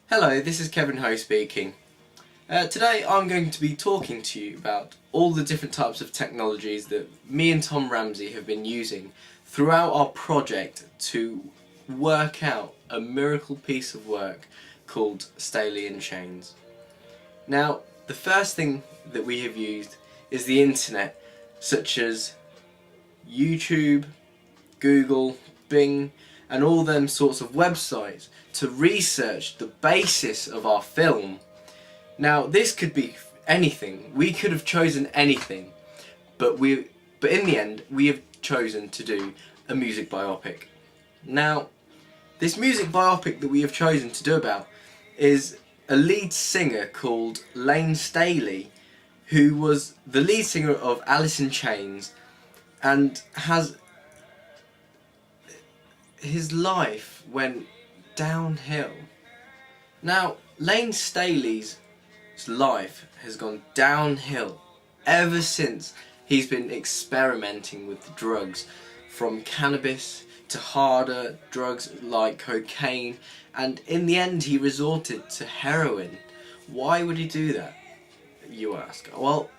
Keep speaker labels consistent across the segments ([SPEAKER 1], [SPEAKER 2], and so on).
[SPEAKER 1] Hello, this is Kevin Ho speaking. Today I'm going to be talking to you about all the different types of technologies that me and Tom Ramsey have been using throughout our project to work out a miracle piece of work called Staley in Chains. Now, the first thing that we have used is the internet, such as YouTube, Google, Bing, and all them sorts of websites to research the basis of our film. Now, this could be anything. We could have chosen anything, but in the end we have chosen to do a music biopic. Now, this music biopic that we have chosen to do about is a lead singer called Layne Staley, who was the lead singer of Alice in Chains, and his life went downhill. Now, Layne Staley's life has gone downhill ever since he's been experimenting with drugs, from cannabis to harder drugs like cocaine, and in the end he resorted to heroin. Why would he do that, you ask? Well,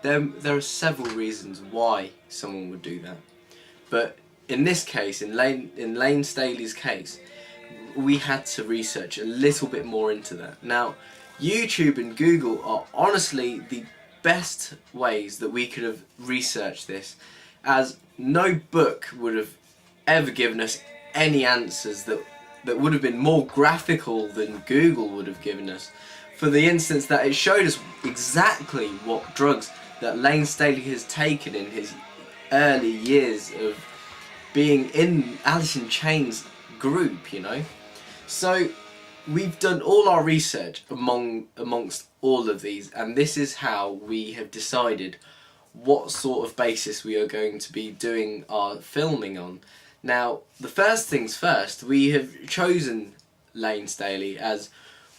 [SPEAKER 1] there are several reasons why someone would do that, but in this case, in Layne Staley's case, we had to research a little bit more into that. Now, YouTube and Google are honestly the best ways that we could have researched this, as no book would have ever given us any answers that would have been more graphical than Google would have given us, for the instance that it showed us exactly what drugs that Layne Staley has taken in his early years of being in Alice in Chains group, you know. So we've done all our research amongst all of these, and this is how we have decided what sort of basis we are going to be doing our filming on. Now, the first things first, we have chosen Layne Staley as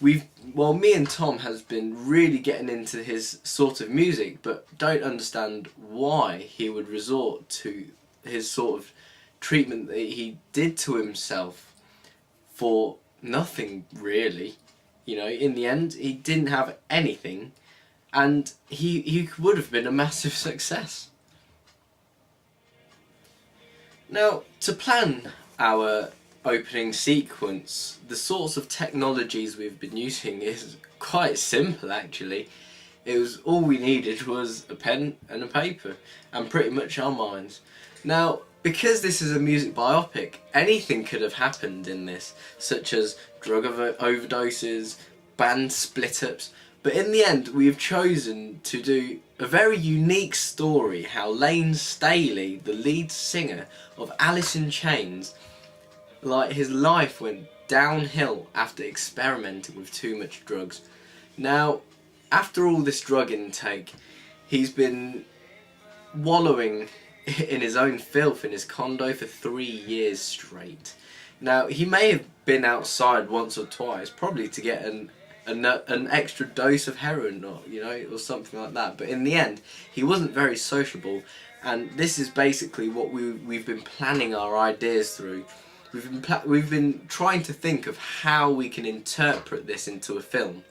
[SPEAKER 1] me and Tom has been really getting into his sort of music, but don't understand why he would resort to his sort of treatment that he did to himself for nothing really. You know, in the end he didn't have anything, and he would have been a massive success. Now, to plan our opening sequence, the sorts of technologies we've been using is quite simple actually. All we needed was a pen and a paper and pretty much our minds. Now, because this is a music biopic, anything could have happened in this, such as drug overdoses, band split-ups, but in the end we have chosen to do a very unique story, how Layne Staley, the lead singer of Alice in Chains, his life went downhill after experimenting with too much drugs. Now, after all this drug intake, he's been wallowing in his own filth in his condo for 3 years straight. Now, he may have been outside once or twice, probably to get an extra dose of heroin, or something like that, but in the end he wasn't very sociable, and this is basically what we've been planning our ideas through. We've been trying to think of how we can interpret this into a film.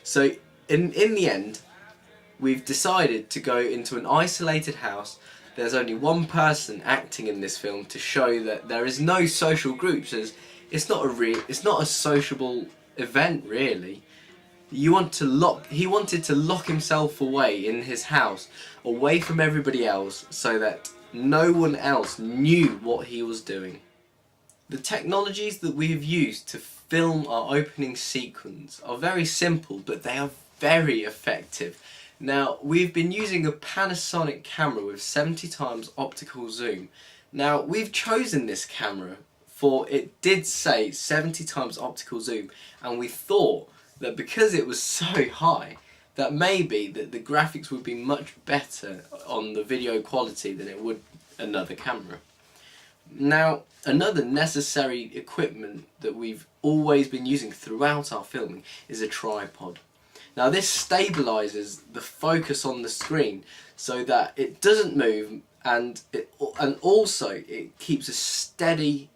[SPEAKER 1] So in the end, we've decided to go into an isolated house. There's only one person acting in this film to show that there is no social groups, as it's not a sociable event really. He wanted to lock himself away in his house, away from everybody else, so that no one else knew what he was doing. The technologies that we have used to film our opening sequence are very simple, but they are very effective. Now, we've been using a Panasonic camera with 70x optical zoom. Now, we've chosen this camera for it did say 70x optical zoom, and we thought that because it was so high, that maybe that the graphics would be much better on the video quality than it would another camera. Now, another necessary equipment that we've always been using throughout our filming is a tripod. Now, this stabilises the focus on the screen so that it doesn't move, and also it keeps a steady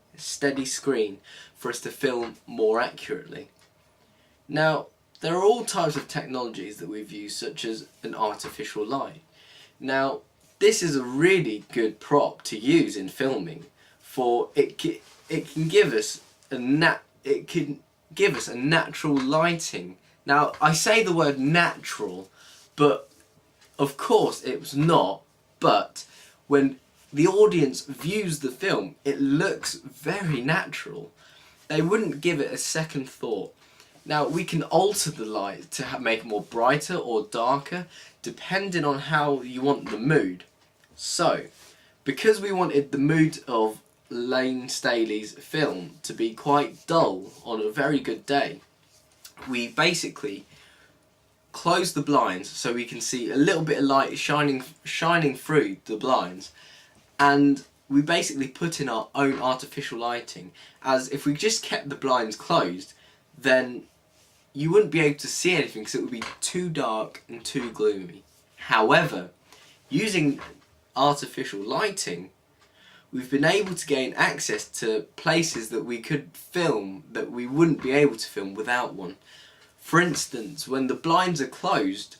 [SPEAKER 1] screen for us to film more accurately. Now, there are all types of technologies that we've used, such as an artificial light. Now, this is a really good prop to use in filming, for it can give us a natural lighting. Now, I say the word natural, but of course it's not. But when the audience views the film, it looks very natural. They wouldn't give it a second thought. Now, we can alter the light to make it more brighter or darker, depending on how you want the mood. So, because we wanted the mood of Lane Staley's film to be quite dull on a very good day, we basically close the blinds so we can see a little bit of light shining through the blinds, and we basically put in our own artificial lighting, as if we just kept the blinds closed, then you wouldn't be able to see anything because it would be too dark and too gloomy. However, using artificial lighting, we've been able to gain access to places that we could film that we wouldn't be able to film without one. For instance, when the blinds are closed,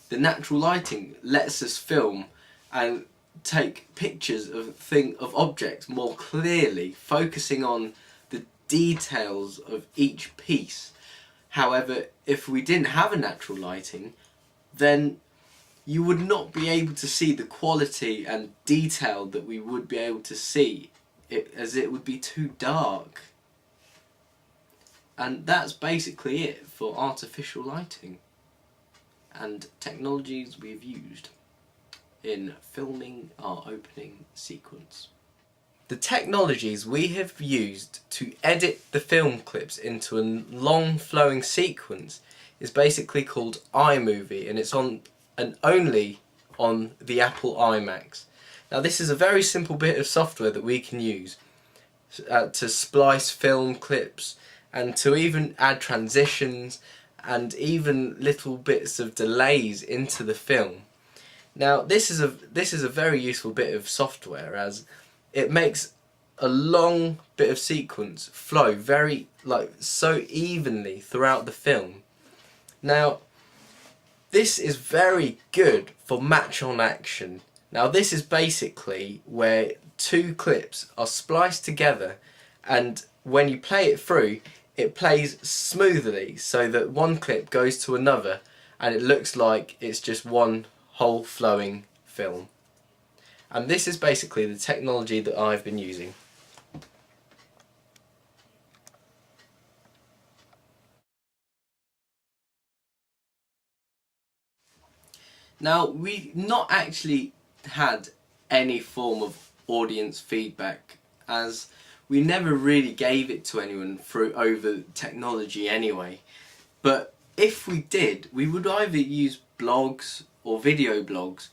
[SPEAKER 1] the natural lighting lets us film and take pictures of objects more clearly, focusing on the details of each piece. However, if we didn't have a natural lighting, then you would not be able to see the quality and detail that we would be able to see, as it would be too dark. And that's basically it for artificial lighting and technologies we've used in filming our opening sequence. The technologies we have used to edit the film clips into a long flowing sequence is basically called iMovie, and it's only on the Apple iMacs. Now, this is a very simple bit of software that we can use to splice film clips and to even add transitions and even little bits of delays into the film. Now, this is a very useful bit of software, as it makes a long bit of sequence flow very so evenly throughout the film. Now, this is very good for match on action. Now, this is basically where two clips are spliced together, and when you play it through, it plays smoothly so that one clip goes to another and it looks like it's just one whole flowing film. And this is basically the technology that I've been using. Now, we've not actually had any form of audience feedback, as we never really gave it to anyone over technology anyway. But if we did, we would either use blogs or video blogs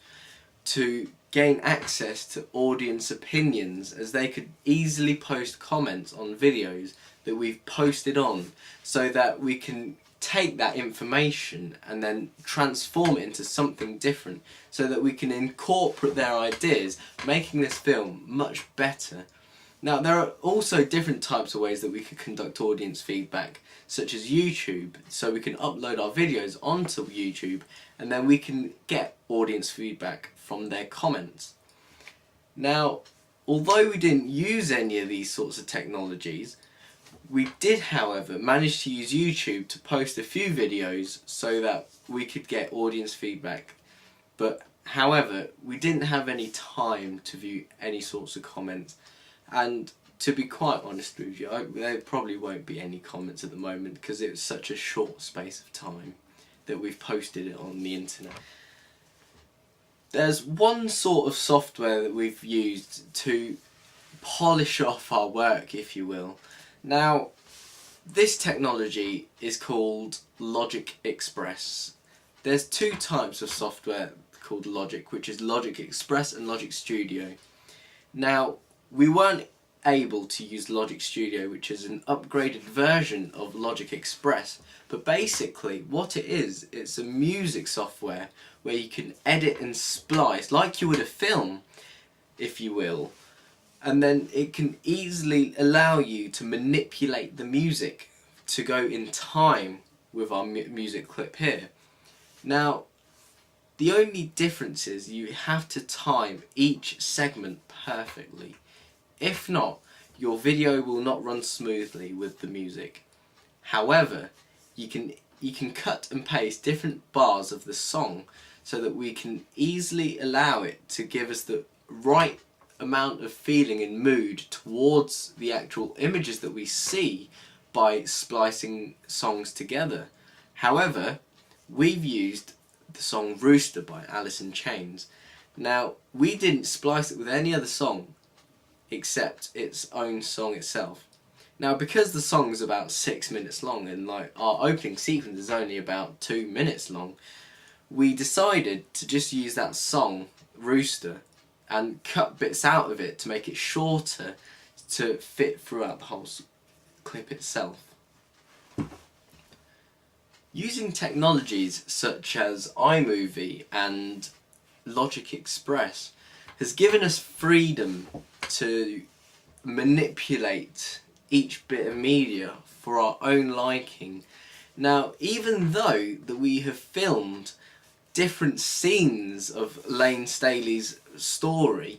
[SPEAKER 1] to gain access to audience opinions, as they could easily post comments on videos that we've posted on, so that we can take that information and then transform it into something different, so that we can incorporate their ideas, making this film much better. Now, there are also different types of ways that we could conduct audience feedback, such as YouTube, so we can upload our videos onto YouTube and then we can get audience feedback from their comments. Now, although we didn't use any of these sorts of technologies, we did, however, manage to use YouTube to post a few videos so that we could get audience feedback. But, however, we didn't have any time to view any sorts of comments. And to be quite honest with you, there probably won't be any comments at the moment, because it was such a short space of time that we've posted it on the internet. There's one sort of software that we've used to polish off our work, if you will. Now, this technology is called Logic Express. There's two types of software called Logic, which is Logic Express and Logic Studio. Now, we weren't able to use Logic Studio, which is an upgraded version of Logic Express, but basically what it is, it's a music software where you can edit and splice like you would a film, if you will, and then it can easily allow you to manipulate the music to go in time with our music clip here. Now, the only difference is you have to time each segment perfectly. If not, your video will not run smoothly with the music. However, you can cut and paste different bars of the song so that we can easily allow it to give us the right amount of feeling and mood towards the actual images that we see by splicing songs together. However, we've used the song Rooster by Alice in Chains. Now, we didn't splice it with any other song except its own song itself. Now, because the song is about 6 minutes long and like our opening sequence is only about 2 minutes long, we decided to just use that song, Rooster, and cut bits out of it to make it shorter to fit throughout the whole clip itself. Using technologies such as iMovie and Logic Express has given us freedom to manipulate each bit of media for our own liking. Now, even though that we have filmed different scenes of Layne Staley's story,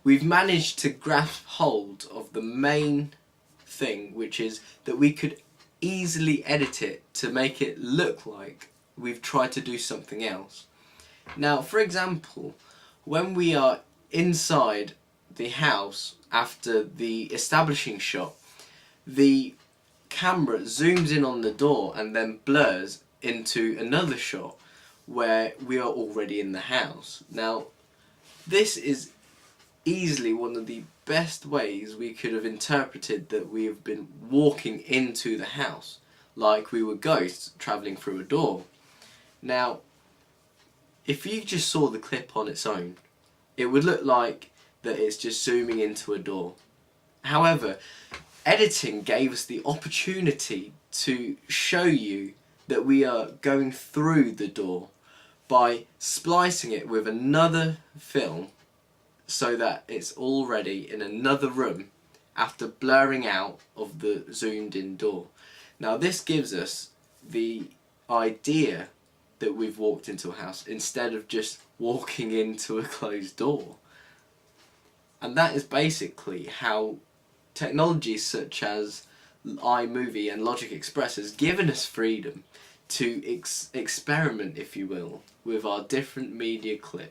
[SPEAKER 1] we've managed to grasp hold of the main thing, which is that we could easily edit it to make it look like we've tried to do something else. Now, for example, when we are inside the house after the establishing shot, the camera zooms in on the door and then blurs into another shot where we are already in the house. Now, this is easily one of the best ways we could have interpreted that we have been walking into the house, like we were ghosts travelling through a door. Now, if you just saw the clip on its own, it would look like that it's just zooming into a door. However, editing gave us the opportunity to show you that we are going through the door by splicing it with another film so that it's already in another room after blurring out of the zoomed in door. Now, this gives us the idea that we've walked into a house instead of just walking into a closed door. And that is basically how technologies such as iMovie and Logic Express has given us freedom to experiment, if you will, with our different media clips.